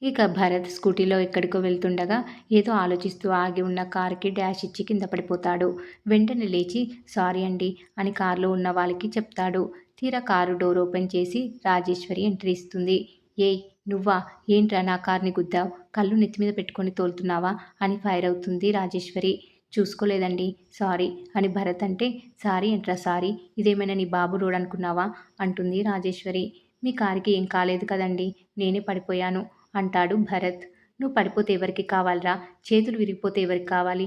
ఇక భరత్ స్కూటీలో ఎక్కడికో వెళ్తుండగా ఏదో ఆలోచిస్తూ ఆగి ఉన్న కారుకి డాష్ ఇచ్చి కింద పడిపోతాడు. వెంటనే లేచి సారీ అండి అని కారులో ఉన్న వాళ్ళకి చెప్తాడు. తీరా కారు డోర్ ఓపెన్ చేసి రాజేశ్వరి ఎంట్రీ ఇస్తుంది. ఏయ్ నువ్వా, ఏంట్రా నా కార్ని గుద్దావు, కళ్ళు నెత్తిమీద పెట్టుకొని తోలుతున్నావా అని ఫైర్ అవుతుంది రాజేశ్వరి. చూసుకోలేదండి సారీ అని భరత్ అంటే, సారీ ఏంట్రా సారీ, ఇదేమైనా నీ బాబు రోడ్ అనుకున్నావా అంటుంది రాజేశ్వరి. మీ కారుకి ఏం కాలేదు కదండి, నేనే పడిపోయాను అంటాడు భరత్. నువ్వు పడిపోతే ఎవరికి కావాలిరా, చేతులు విరిగిపోతే ఎవరికి కావాలి,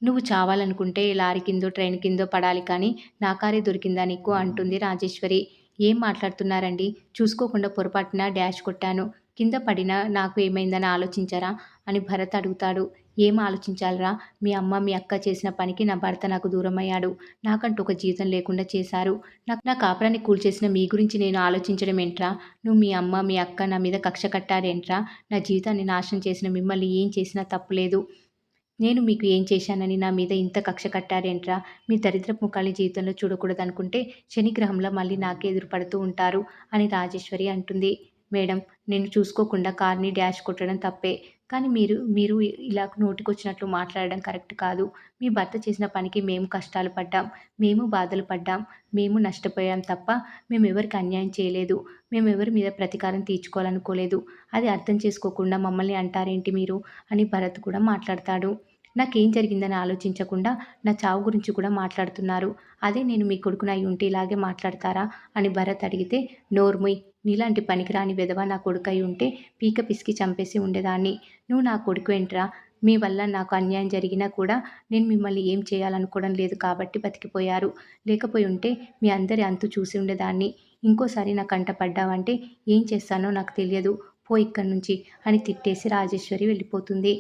నువ్వు చావాలనుకుంటే లారీ కిందో ట్రైన్ కిందో పడాలి కానీ నా కారే దొరికిందా నీకు అంటుంది రాజేశ్వరి. ఏం మాట్లాడుతున్నారండి, చూసుకోకుండా పొరపాటున డాష్ కొట్టాను, కింద పడినా నాకు ఏమైందని ఆలోచించరా అని భరత్ అడుగుతాడు. ఏం ఆలోచించాలరా, మీ అమ్మ మీ అక్క చేసిన పనికి నా భర్త నాకు దూరమయ్యాడు, నాకంటూ ఒక జీవితం లేకుండా చేశారు, నా కాపురాన్ని కూల్చేసిన మీ గురించి నేను ఆలోచించడం ఏంట్రా, నువ్వు మీ అమ్మ మీ అక్క నా మీద కక్ష కట్టారేంట్రా, నా జీవితాన్ని నాశనం చేసిన మిమ్మల్ని ఏం చేసినా తప్పులేదు, నేను మీకు ఏం చేశానని నా మీద ఇంత కక్ష కట్టారేంట్రా, మీ దరిద్రపు ముఖాన్ని జీవితంలో చూడకూడదనుకుంటే శనిగ్రహంలో మళ్ళీ నాకే ఎదురుపడుతూ ఉంటారు అని రాజేశ్వరి అంటుంది. మేడం, నేను చూసుకోకుండా కార్ని డాష్ కొట్టడం తప్పే, కానీ మీరు మీరు ఇలా నోటికొచ్చినట్లు మాట్లాడడం కరెక్ట్ కాదు, మీ భర్త చేసిన పనికి మేము కష్టాలు పడ్డాం, మేము బాధలు పడ్డాం, మేము నష్టపోయాం తప్ప మేమెవరికి అన్యాయం చేయలేదు, మేమెవరి మీద ప్రతీకారం తీర్చుకోవాలనుకోలేదు, అది అర్థం చేసుకోకుండా మమ్మల్ని అంటారేంటి మీరు అని భరత్ కూడా మాట్లాడతాడు. నాకేం జరిగిందని ఆలోచించకుండా నా చావు గురించి కూడా మాట్లాడుతున్నారు, అదే నేను మీ కొడుకునై ఉంటే ఇలాగే మాట్లాడతారా అని భరత్ అడిగితే, నోర్ముయ్, నీలాంటి పనికిరాని వెధవ నా కొడుకై ఉంటే పీక పిసికి చంపేసి ఉండేదాన్ని, నువ్వు నా కొడుకు ఏంట్రా, మీ వల్ల నాకు అన్యాయం జరిగినా కూడా నేను మిమ్మల్ని ఏం చేయాలనుకోవడం లేదు కాబట్టి బతికిపోయారు, లేకపోయి ఉంటే మీ అందరి అంతు చూసి ఉండేదాన్ని, ఇంకోసారి నా కంట పడ్డావంటే ఏం చేస్తానో నాకు తెలియదు, పో ఇక్కడి నుంచి అని తిట్టేసి రాజేశ్వరి వెళ్ళిపోతుంది.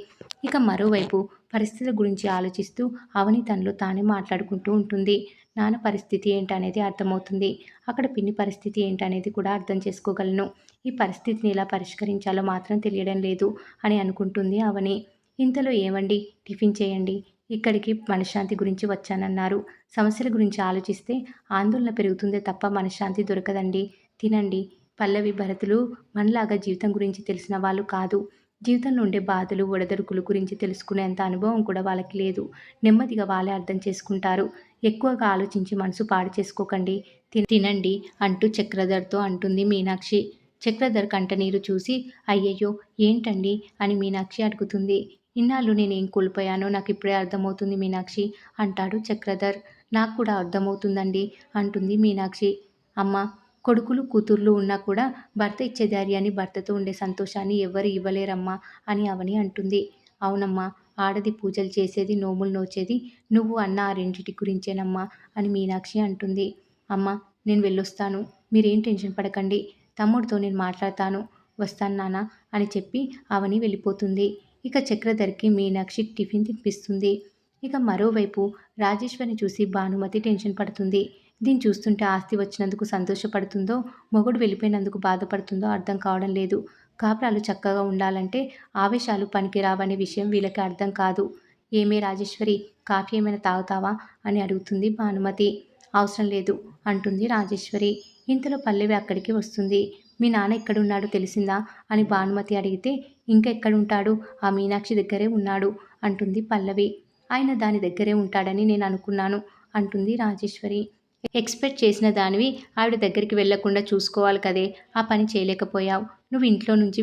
ఇక మరోవైపు పరిస్థితుల గురించి ఆలోచిస్తూ అవని తనలో తానే మాట్లాడుకుంటూ ఉంటుంది. నాన్న పరిస్థితి ఏంటనేది అర్థమవుతుంది, అక్కడ పిన్ని పరిస్థితి ఏంటనేది కూడా అర్థం చేసుకోగలను, ఈ పరిస్థితిని ఎలా పరిష్కరించాలో మాత్రం తెలియడం లేదు అని అనుకుంటుంది అవని. ఇంతలో ఏమండి, టిఫిన్ చేయండి, ఇక్కడికి మనశ్శాంతి గురించి వచ్చానన్నారు, సమస్యల గురించి ఆలోచిస్తే ఆందోళన పెరుగుతుందే తప్ప మనశ్శాంతి దొరకదండి, తినండి. పల్లవి భరతులు మనలాగా జీవితం గురించి తెలిసిన వాళ్ళు కాదు, జీవితంలో ఉండే బాధలు ఒడదొడుకులు గురించి తెలుసుకునేంత అనుభవం కూడా వాళ్ళకి లేదు, నెమ్మదిగా వాళ్ళే అర్థం చేసుకుంటారు, ఎక్కువగా ఆలోచించి మనసు పాడు చేసుకోకండి, తినండి అంటూ చక్రధర్తో అంటుంది మీనాక్షి. చక్రధర్ కంటనీరు చూసి అయ్యయ్యో ఏంటండి అని మీనాక్షి అడుగుతుంది. ఇన్నాళ్ళు నేనేం కోల్పోయానో నాకు ఇప్పుడే అర్థమవుతుంది మీనాక్షి అంటాడు చక్రధర్. నాకు కూడా అర్థమవుతుందండి అంటుంది మీనాక్షి. అమ్మ, కొడుకులు కూతుర్లు ఉన్నా కూడా భర్త ఇచ్చే ధైర్యాన్ని, భర్తతో ఉండే సంతోషాన్ని ఎవ్వరు ఇవ్వలేరమ్మా అని అవని అంటుంది. అవునమ్మా, ఆడది పూజలు చేసేది నోములు నోచేది నువ్వు అన్న ఆ రెండిటి గురించేనమ్మా అని మీనాక్షి అంటుంది. అమ్మ, నేను వెళ్ళొస్తాను, మీరేం టెన్షన్ పడకండి, తమ్ముడితో నేను మాట్లాడతాను, వస్తాను నాన్న అని చెప్పి అవని వెళ్ళిపోతుంది. ఇక చక్రధర్కి మీనాక్షి టిఫిన్ తినిపిస్తుంది. ఇక మరోవైపు రాజేశ్వరిని చూసి భానుమతి టెన్షన్ పడుతుంది. దీన్ని చూస్తుంటే ఆస్తి వచ్చినందుకు సంతోషపడుతుందో, మొగుడు వెళ్ళిపోయినందుకు బాధపడుతుందో అర్థం కావడం లేదు. కాపురాలు చక్కగా ఉండాలంటే ఆవేశాలు పనికిరావనే విషయం వీళ్ళకి అర్థం కాదు. ఏమే రాజేశ్వరి, కాఫీ ఏమైనా తాగుతావా అని అడుగుతుంది భానుమతి. అవసరం లేదు అంటుంది రాజేశ్వరి. ఇంతలో పల్లవి అక్కడికి వస్తుంది. మీ నాన్న ఎక్కడున్నాడో తెలిసిందా అని భానుమతి అడిగితే, ఇంకా ఎక్కడుంటాడు, ఆ మీనాక్షి దగ్గరే ఉన్నాడు అంటుంది పల్లవి. ఆయన దాని దగ్గరే ఉంటాడని నేను అనుకున్నాను అంటుంది రాజేశ్వరి. ఎక్స్పెక్ట్ చేసిన దానివి ఆవిడ దగ్గరికి వెళ్లకుండా చూసుకోవాలి కదే, ఆ పని చేయలేకపోయావు, నువ్వు ఇంట్లో నుంచి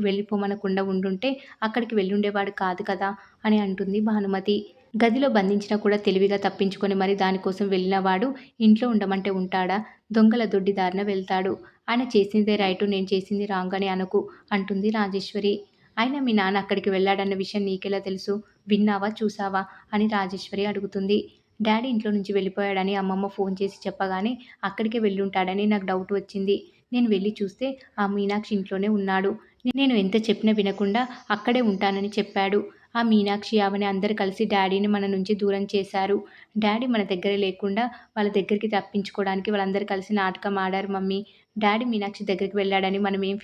వెళ్ళిపోమనకుండా ఉండుంటే అక్కడికి వెళ్ళుండేవాడు కాదు కదా అని అంటుంది భానుమతి. గదిలో బంధించినా కూడా తెలివిగా తప్పించుకొని మరి దానికోసం వెళ్ళినవాడు ఇంట్లో ఉండమంటే ఉంటాడా, దొంగల దొడ్డిదారిన వెళ్తాడు, ఆయన చేసిందే రైటు నేను చేసింది రాంగ్ అని అనకు అంటుంది రాజేశ్వరి. అయినా మీ నాన్న అక్కడికి వెళ్ళాడన్న విషయం నీకెలా తెలుసు, విన్నావా చూసావా అని రాజేశ్వరి అడుగుతుంది. డాడీ ఇంట్లో నుంచి వెళ్ళిపోయాడని అమ్మమ్మ ఫోన్ చేసి చెప్పగానే అక్కడికే వెళ్ళుంటాడని నాకు డౌట్ వచ్చింది, నేను వెళ్ళి చూస్తే ఆ మీనాక్షి ఇంట్లోనే ఉన్నాడు, నేను ఎంత చెప్పినా వినకుండా అక్కడే ఉంటానని చెప్పాడు, ఆ మీనాక్షి ఆమెని అందరు కలిసి డాడీని మన నుంచి దూరం చేశారు, డాడీ మన దగ్గర లేకుండా వాళ్ళ దగ్గరికి తప్పించుకోవడానికి వాళ్ళందరూ కలిసి నాటకం ఆడారు మమ్మీ, డాడీ మీనాక్షి దగ్గరికి వెళ్ళాడని మనం ఏం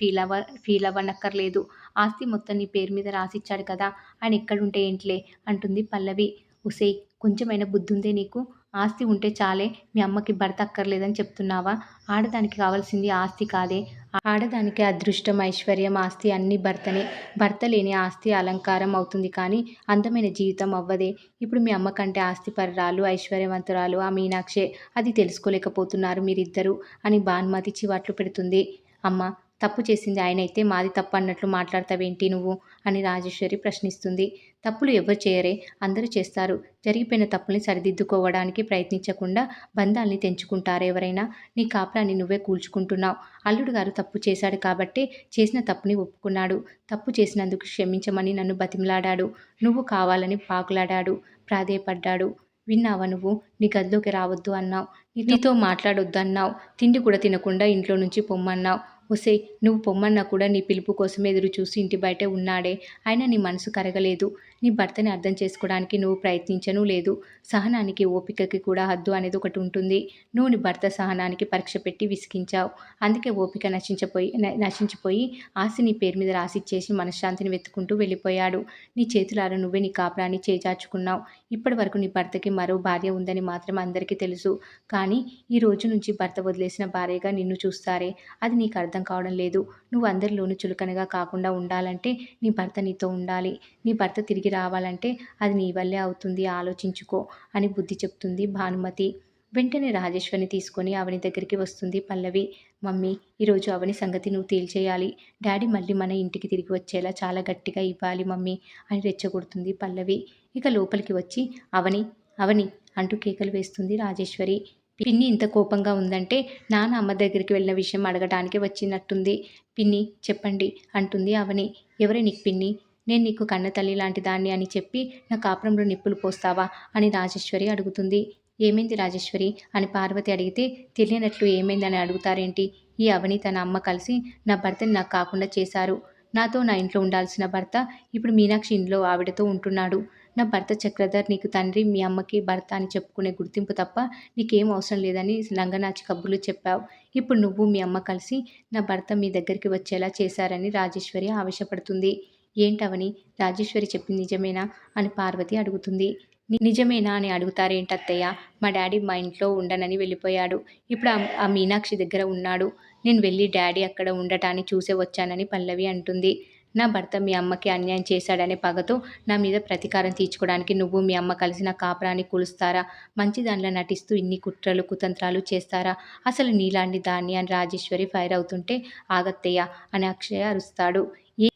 ఫీల్ అవ్వనక్కర్లేదు, ఆస్తి మొత్తం నీ పేరు మీద రాసిచ్చాడు కదా, ఆయన ఎక్కడుంటే ఏంట్లే అంటుంది పల్లవి. ఒసేయ్, కొంచెమైనా బుద్ధుందే నీకు, ఆస్తి ఉంటే చాలే, మీ అమ్మకి భర్త అక్కర్లేదని చెప్తున్నావా? ఆడదానికి కావాల్సింది ఆస్తి కాదే. ఆడదానికి అదృష్టం, ఐశ్వర్యం, ఆస్తి అన్నీ భర్తనే. భర్త లేని ఆస్తి అలంకారం అవుతుంది కానీ అందమైన జీవితం అవ్వదే. ఇప్పుడు మీ అమ్మ కంటే ఆస్తిపరురాలు, ఐశ్వర్యవంతురాలు ఆ మీనాక్షే. అది తెలుసుకోలేకపోతున్నారు మీరిద్దరూ అని భానుమతి చివాట్లు పెడుతుంది. అమ్మ, తప్పు చేసింది ఆయనైతే మాది తప్పు అన్నట్లు మాట్లాడతావేంటి నువ్వు అని రాజేశ్వరి ప్రశ్నిస్తుంది. తప్పులు ఎవరు చేయరే, అందరూ చేస్తారు. జరిగిపోయిన తప్పుల్ని సరిదిద్దుకోవడానికి ప్రయత్నించకుండా బంధాల్ని తెంచుకుంటారు ఎవరైనా. నీ కాపురాన్ని నువ్వే కూల్చుకుంటున్నావు. అల్లుడు గారు తప్పు చేశాడు కాబట్టే చేసిన తప్పుని ఒప్పుకున్నాడు. తప్పు చేసినందుకు క్షమించమని నన్ను బతిమిలాడాడు. నువ్వు కావాలని పాకులాడాడు, ప్రాధేయపడ్డాడు. విన్నావా నువ్వు? నీ గదిలోకి రావద్దు అన్నావు. నీతో మాట్లాడొద్దు అన్నావు. తిండి కూడా తినకుండా ఇంట్లో నుంచి పొమ్మన్నావు. ఒసేయ్, నువ్వు పొమ్మన్నా కూడా నీ పిలుపు కోసం ఎదురు చూసి ఇంటి బయటే ఉన్నాడే. అయినా నీ మనసు కరగలేదు. నీ భర్తని అర్థం చేసుకోవడానికి నువ్వు ప్రయత్నించనూ లేదు. సహనానికి, ఓపికకి కూడా హద్దు అనేది ఒకటి ఉంటుంది. నువ్వు నీ భర్త సహనానికి పరీక్ష పెట్టి విసిగించావు. అందుకే ఓపిక నశించిపోయి ఆస్తి నీ పేరు మీద రాసిచ్చేసి మనశ్శాంతిని వెతుక్కుంటూ వెళ్ళిపోయాడు. నీ చేతులారా నువ్వే నీ కాపురాన్ని చేజార్చుకున్నావు. ఇప్పటి వరకు నీ భర్తకి మరో భార్య ఉందని మాత్రం అందరికీ తెలుసు. కానీ ఈ రోజు నుంచి భర్త వదిలేసిన భార్యగా నిన్ను చూస్తారే, అది నీకు అర్థం కావడం లేదు. నువ్వు అందరిలోనూ చులకనగా కాకుండా ఉండాలంటే నీ భర్త నీతో ఉండాలి. నీ భర్త తిరిగి రావాలంటే అది నీ వల్లే అవుతుంది, ఆలోచించుకో అని బుద్ధి చెప్తుంది భానుమతి. వెంటనే రాజేశ్వరిని తీసుకొని అవని దగ్గరికి వస్తుంది పల్లవి. మమ్మీ, ఈరోజు అవని సంగతి నువ్వు తేల్చేయాలి. డాడీ మళ్ళీ మన ఇంటికి తిరిగి వచ్చేలా చాలా గట్టిగా ఇవ్వాలి మమ్మీ అని రెచ్చగొడుతుంది పల్లవి. ఇక లోపలికి వచ్చి అవని, అవని అంటూ కేకలు వేస్తుంది రాజేశ్వరి. పిన్ని ఇంత కోపంగా ఉందంటే నాన్న అమ్మ దగ్గరికి వెళ్ళిన విషయం అడగటానికి వచ్చినట్టుంది. పిన్ని చెప్పండి అంటుంది అవని. ఎవరే నీకు పిన్ని? నేను నీకు కన్న తల్లి లాంటి దాన్ని అని చెప్పి నా కాపురంలో నిప్పులు పోస్తావా అని రాజేశ్వరి అడుగుతుంది. ఏమైంది రాజేశ్వరి అని పార్వతి అడిగితే తెలియనట్లు ఏమైందని అడుగుతారేంటి? ఈ అవని తన అమ్మ కలిసి నా భర్తని నాకు కాకుండా చేశారు. నాతో నా ఇంట్లో ఉండాల్సిన భర్త ఇప్పుడు మీనాక్షి ఇంట్లో ఆవిడతో ఉంటున్నాడు. నా భర్త చక్రధర్ నీకు తండ్రి, మీ అమ్మకి భర్త అని చెప్పుకునే గుర్తింపు తప్ప నీకేం అవసరం లేదని లంగనాచి కబుర్లు చెప్పావు. ఇప్పుడు నువ్వు మీ అమ్మ కలిసి నా భర్త మీ దగ్గరికి వచ్చేలా చేశారని రాజేశ్వరి ఆవేశపడుతుంది. ఏంటవని, రాజేశ్వరి చెప్పింది నిజమేనా అని పార్వతి అడుగుతుంది. నిజమేనా అని అడుగుతారేంటత్తయ్య? మా డాడీ మా ఇంట్లో ఉండనని వెళ్ళిపోయాడు. ఇప్పుడు ఆ మీనాక్షి దగ్గర ఉన్నాడు. నేను వెళ్ళి డాడీ అక్కడ ఉండటాన్ని చూసే వచ్చానని పల్లవి అంటుంది. నా భర్త మీ అమ్మకి అన్యాయం చేశాడనే పగతో నా మీద ప్రతీకారం తీర్చుకోవడానికి నువ్వు మీ అమ్మ కలిసి నా కాపురాన్ని కూలుస్తారా? మంచిదానిలా నటిస్తూ ఇన్ని కుట్రలు కుతంత్రాలు చేస్తారా? అసలు నీలాంటి దాన్ని అని రాజేశ్వరి ఫైర్ అవుతుంటే ఆగత్తయ్య అని అక్షయ అరుస్తాడు.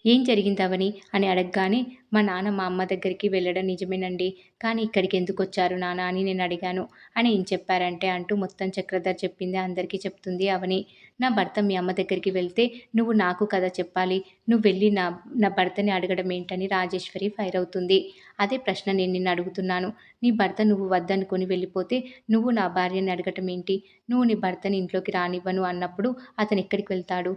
ఏం జరిగిందవని అని అడగగానే మా నాన్న మా అమ్మ దగ్గరికి వెళ్ళడం నిజమేనండి. కానీ ఇక్కడికి ఎందుకు వచ్చారు నాన్న అని నేను అడిగాను. అని ఏం చెప్పారంటే అంటూ మొత్తం చక్రధర్ చెప్పింది అందరికీ చెప్తుంది అవని. నా భర్త మీ అమ్మ దగ్గరికి వెళ్తే నువ్వు నాకు కదా చెప్పాలి. నువ్వు వెళ్ళి నా నా భర్తని అడగడం ఏంటని రాజేశ్వరి ఫైర్ అవుతుంది. అదే ప్రశ్న నేను నిన్ను అడుగుతున్నాను. నీ భర్త నువ్వు వద్దనుకొని వెళ్ళిపోతే నువ్వు నా భార్యని అడగటం ఏంటి? నువ్వు నీ భర్తని ఇంట్లోకి రానివ్వను అన్నప్పుడు అతను ఎక్కడికి వెళ్తాడు?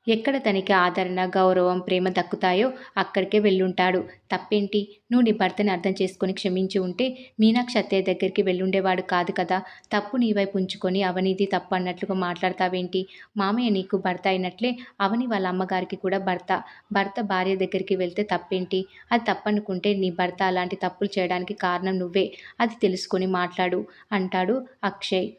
ఎక్కడ తనకి ఆదరణ, గౌరవం, ప్రేమ దక్కుతాయో అక్కడికే వెళ్ళుంటాడు. తప్పేంటి? నువ్వు నీ భర్తని అర్థం చేసుకొని క్షమించి ఉంటే మీనాక్షి అత్తయ్య దగ్గరికి వెళ్ళుండేవాడు కాదు కదా. తప్పు నీ వైపు ఉంచుకొని అవనిది తప్పు అన్నట్లుగా మాట్లాడతావేంటి? మామయ్య నీకు భర్త అయినట్లే అవని వాళ్ళ అమ్మగారికి కూడా భర్త. భర్త భార్య దగ్గరికి వెళ్తే తప్పేంటి? అది తప్పనుకుంటే నీ భర్త అలాంటి తప్పులు చేయడానికి కారణం నువ్వే. అది తెలుసుకొని మాట్లాడు అంటాడు అక్షయ్.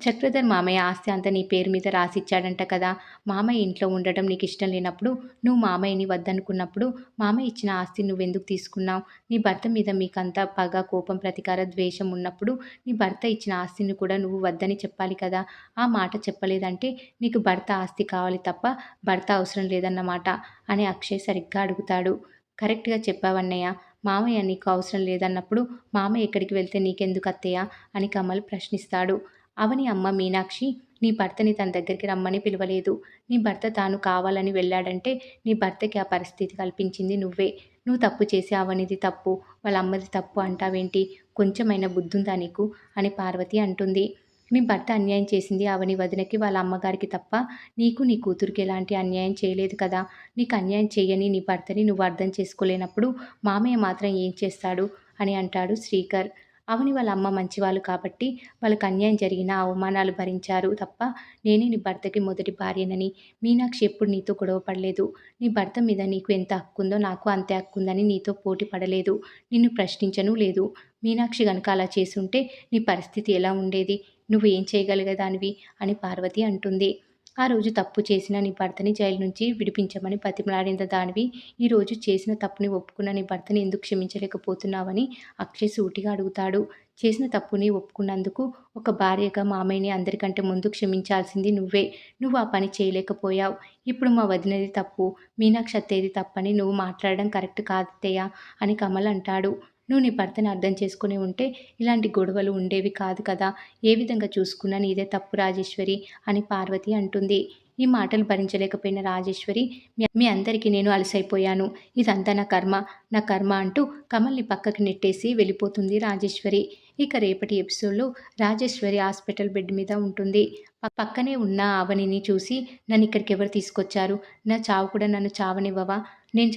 చక్రధర్ మామయ్య ఆస్తి అంతా నీ పేరు మీద రాసిచ్చాడంట కదా. మామయ్య ఇంట్లో ఉండటం నీకు ఇష్టం లేనప్పుడు, నువ్వు మామయ్యని వద్దనుకున్నప్పుడు మామయ్య ఇచ్చిన ఆస్తి నువ్వెందుకు తీసుకున్నావు? నీ భర్త మీద మీకంతా పగ, కోపం, ప్రతీకార ద్వేషం ఉన్నప్పుడు నీ భర్త ఇచ్చిన ఆస్తిని కూడా నువ్వు వద్దని చెప్పాలి కదా. ఆ మాట చెప్పలేదంటే నీకు భర్త ఆస్తి కావాలి తప్ప భర్త అవసరం లేదన్నమాట అని అక్షయ్ సరిగ్గా అడుగుతాడు. కరెక్ట్గా చెప్పావన్నయ్య. మామయ్య నీకు అవసరం లేదన్నప్పుడు మామయ్య ఎక్కడికి వెళ్తే నీకెందుకు అత్తయ్య అని కమల్ ప్రశ్నిస్తాడు. అవని అమ్మ మీనాక్షి నీ భర్తని తన దగ్గరికి రమ్మని పిలవలేదు. నీ భర్త తాను కావాలని వెళ్ళాడంటే నీ భర్తకి ఆ పరిస్థితి కల్పించింది నువ్వే. నువ్వు తప్పు చేసి అవనిది తప్పు, వాళ్ళ అమ్మది తప్పు అంటావేంటి? కొంచెమైనా బుద్ధుందా నీకు అని పార్వతి అంటుంది. నీ భర్త అన్యాయం చేసింది అవని వదినకి, వాళ్ళ అమ్మగారికి తప్ప నీకు నీ కూతురికి ఎలాంటి అన్యాయం చేయలేదు కదా. నీకు అన్యాయం చేయని నీ భర్తని నువ్వు అర్థం చేసుకోలేనప్పుడు మామయ్య మాత్రం ఏం చేస్తాడు అని అంటాడు శ్రీకర్. అవని వాళ్ళ అమ్మ మంచివాళ్ళు కాబట్టి వాళ్ళకి అన్యాయం జరిగిన అవమానాలు భరించారు తప్ప నేనే నీ భర్తకి మొదటి భార్యనని. మీనాక్షి ఎప్పుడు నీతో గొడవ పడలేదు. నీ భర్త మీద నీకు ఎంత హక్కుందో నాకు అంతే హక్కుందని నీతో పోటీ పడలేదు. నిన్ను ప్రశ్నించను లేదు. మీనాక్షి గనుక అలా చేసుంటే నీ పరిస్థితి ఎలా ఉండేది? నువ్వు ఏం చేయగలిగేదానివి అని పార్వతి అంటుంది. ఆ రోజు తప్పు చేసిన నీ భర్తని జైలు నుంచి విడిపించమని బతిమలాడిన దానివి ఈరోజు చేసిన తప్పుని ఒప్పుకున్న నీ భర్తని ఎందుకు క్షమించలేకపోతున్నావని అక్షయ్ సూటిగా అడుగుతాడు. చేసిన తప్పుని ఒప్పుకున్నందుకు ఒక భార్యగా మామయ్యని అందరికంటే ముందు క్షమించాల్సింది నువ్వే. నువ్వు ఆ పని చేయలేకపోయావు. ఇప్పుడు మా వదినది తప్పు, మీనాక్షి అత్తయ్యది తప్పని నువ్వు మాట్లాడడం కరెక్ట్ కాదత్తయ్య అని కమల్ అంటాడు. నువ్వు నీ భర్తని అర్థం చేసుకుని ఉంటే ఇలాంటి గొడవలు ఉండేవి కాదు కదా. ఏ విధంగా చూసుకున్నా నీదే తప్పు రాజేశ్వరి అని పార్వతి అంటుంది. ఈ మాటలు భరించలేకపోయిన రాజేశ్వరి మీ అందరికీ నేను అలసైపోయాను. ఇదంతా నా కర్మ అంటూ కమల్ని పక్కకి నెట్టేసి వెళ్ళిపోతుంది రాజేశ్వరి. ఇక రేపటి ఎపిసోడ్లో రాజేశ్వరి హాస్పిటల్ బెడ్ మీద ఉంటుంది. పక్కనే ఉన్న అవనిని చూసి నన్ను ఇక్కడికి ఎవరు తీసుకొచ్చారు? నా చావు కూడా నన్ను చావనివ్వవా? నేను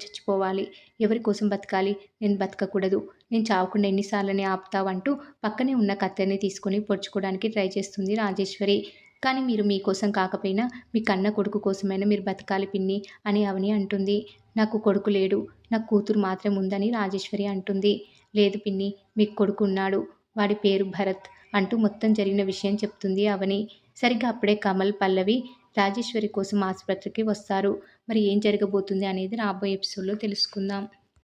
చచ్చిపోవాలి. ఎవరి కోసం బతకాలి? నేను బతకకూడదు. నేను చావకుండా ఎన్నిసార్లని ఆపుతావంటూ పక్కనే ఉన్న కత్తెరని తీసుకొని పొడుచుకోవడానికి ట్రై చేస్తుంది రాజేశ్వరి. కానీ మీరు మీకోసం కాకపోయినా మీ కన్న కొడుకు కోసమైనా మీరు బతకాలి పిన్ని అని అవని అంటుంది. నాకు కొడుకు లేడు, నాకు కూతురు మాత్రం ఉందని రాజేశ్వరి అంటుంది. లేదు పిన్ని, మీకు కొడుకు ఉన్నాడు, వాడి పేరు భరత్ అంటూ మొత్తం జరిగిన విషయం చెప్తుంది అవని. సరిగ్గా అప్పుడే కమల్, పల్లవి రాజేశ్వరి కోసం ఆసుపత్రికి వస్తారు. మరి ఏం జరగబోతుంది అనేది రాబోయే ఎపిసోడ్లో తెలుసుకుందాం.